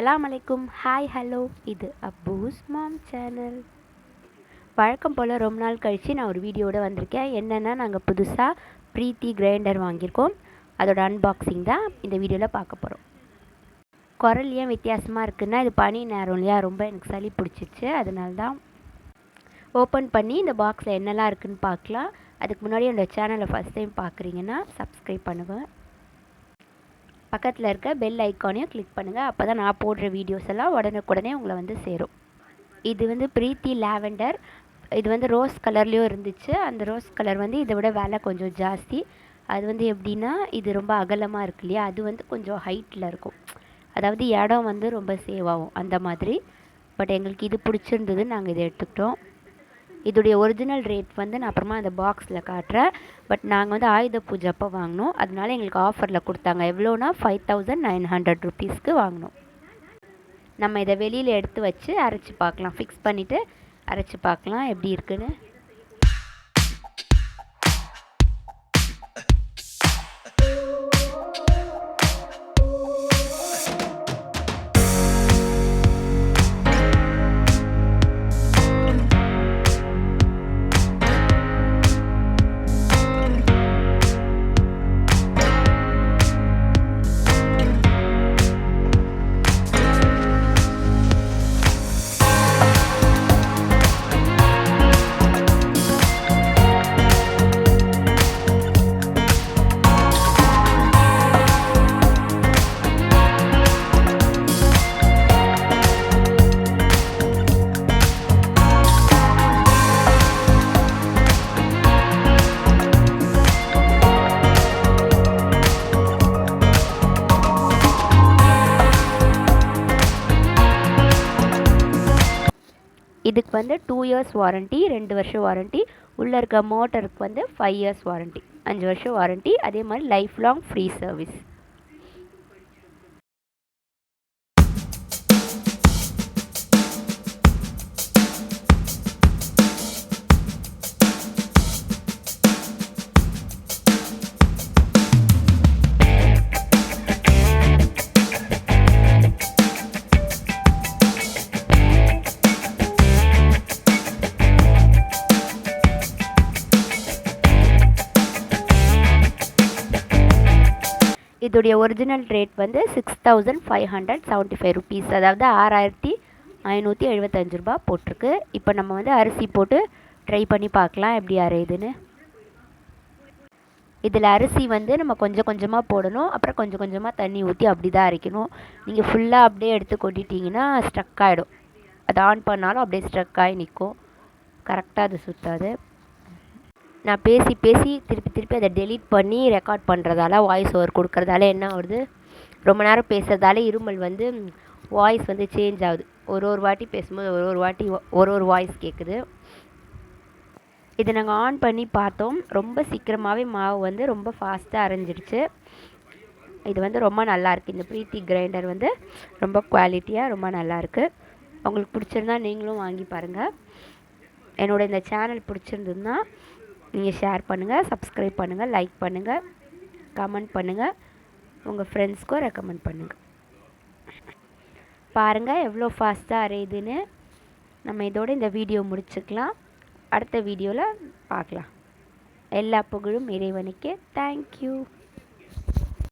Assalam alaikum. Hi, hello. இது அப்பூஸ் மாம் channel. வழக்கம் போல் ரொம்ப நாள் கழித்து நான் ஒரு வீடியோவோட வந்திருக்கேன். என்னென்னா நாங்கள் புதுசாக ப்ரீத்தி கிரைண்டர் வாங்கியிருக்கோம். அதோட அன்பாக்சிங் தான் இந்த வீடியோவில் பார்க்க போகிறோம். குரல் ஏன் வித்தியாசமாக இருக்குன்னா, இது பனி நேரம் இல்லையா, ரொம்ப எனக்கு சளி பிடிச்சிச்சு. அதனால தான் ஓப்பன் பண்ணி இந்த பாக்ஸில் என்னெல்லாம் இருக்குதுன்னு பார்க்கலாம். அதுக்கு முன்னாடி என்னோடய சேனலை ஃபஸ்ட் டைம் பார்க்குறீங்கன்னா சப்ஸ்கிரைப் பண்ணுவேன். பக்கத்தில் இருக்க பெல் ஐக்கானையும் கிளிக் பண்ணுங்கள். அப்போ தான் நான் போடுற வீடியோஸ் எல்லாம் உடனுக்குடனே உங்களை வந்து சேரும். இது ப்ரீத்தி லாவெண்டர். இது ரோஸ் கலர்லேயும் இருந்துச்சு. அந்த ரோஸ் கலர் இதை விட விலை கொஞ்சம் ஜாஸ்தி. அது எப்படின்னா, இது ரொம்ப அகலமாக இருக்கு இல்லையா, அது கொஞ்சம் ஹைட்டில் இருக்கும். அதாவது இடம் ரொம்ப சேவ் ஆகும் அந்த மாதிரி. பட் எங்களுக்கு இது பிடிச்சிருந்தது, நாங்கள் இதை எடுத்துக்கிட்டோம். இதோடைய ஒரிஜினல் ரேட் நான் அப்புறமா அந்த பாக்ஸில் காட்டுறேன். பட் நாங்கள் ஆயுத பூஜை அப்போ வாங்கினோம். அதனால எங்களுக்கு ஆஃபரில் கொடுத்தாங்க. எவ்வளோனா 5900 ருபீஸ்க்கு வாங்கினோம். நம்ம இதை வெளியில் எடுத்து வச்சு அரைச்சி பார்க்கலாம். ஃபிக்ஸ் பண்ணிவிட்டு அரைச்சி பார்க்கலாம் எப்படி இருக்குன்னு. இதுக்கு 2 இயர்ஸ் வாரண்ட்டி, 2 வருஷம் வாரண்ட்டி. உள்ளே இருக்க மோட்டருக்கு 5 இயர்ஸ் வாரண்ட்டி, 5 வருஷம் வாரண்ட்டி. அதே மாதிரி லைஃப் லாங் ஃப்ரீ சர்வீஸ். இதோடைய ஒரிஜினல் ரேட் 6575 ருபீஸ், அதாவது 6575 ரூபா போட்டிருக்கு. இப்போ நம்ம அரிசி போட்டு ட்ரை பண்ணி பார்க்கலாம் எப்படி அரையுதுன்னு. இதில் அரிசி நம்ம கொஞ்சம் கொஞ்சமாக போடணும். அப்புறம் கொஞ்சம் கொஞ்சமாக தண்ணி ஊற்றி அப்படி தான் அரைக்கணும். நீங்கள் ஃபுல்லாக அப்படியே எடுத்து கொட்டிட்டிங்கன்னா ஸ்ட்ரக் ஆகிடும். அதை ஆன் பண்ணாலும் அப்படியே ஸ்ட்ரக் ஆகி நிற்கும். கரெக்டாக அது சுற்றாது. நான் பேசி திருப்பி அதை டெலீட் பண்ணி ரெக்கார்ட் பண்ணுறதால, வாய்ஸ் ஓவர் கொடுக்குறதால என்ன ஆகுது, ரொம்ப நேரம் பேசுகிறதால இருமல் வாய்ஸ் சேஞ்ச் ஆகுது. ஒரு வாட்டி பேசும்போது ஒரு வாட்டி ஒரு வாய்ஸ் கேட்குது. இதை நாங்கள் ஆன் பண்ணி பார்த்தோம். ரொம்ப சீக்கிரமாகவே மாவு ரொம்ப ஃபாஸ்ட்டாக அரைஞ்சிடுச்சு. இது ரொம்ப நல்லாயிருக்கு. இந்த ப்ரீத்தி கிரைண்டர் ரொம்ப குவாலிட்டியாக ரொம்ப நல்லாயிருக்கு. உங்களுக்கு பிடிச்சிருந்தா நீங்களும் வாங்கி பாருங்கள். என்னோடய இந்த சேனல் பிடிச்சிருந்ததுன்னா நீங்கள் ஷேர் பண்ணுங்கள், சப்ஸ்கிரைப் பண்ணுங்கள், லைக் பண்ணுங்கள், கமெண்ட் பண்ணுங்கள், உங்கள் ஃப்ரெண்ட்ஸ்க்கும் ரெக்கமெண்ட் பண்ணுங்கள். பாருங்கள் எவ்வளோ ஃபாஸ்ட்டாக அரையுதுன்னு. நம்ம இதோட இந்த வீடியோ முடிச்சுக்கலாம். அடுத்த வீடியோவில் பார்க்கலாம். எல்லா புகழும் இறைவனுக்கே. தேங்க்யூ.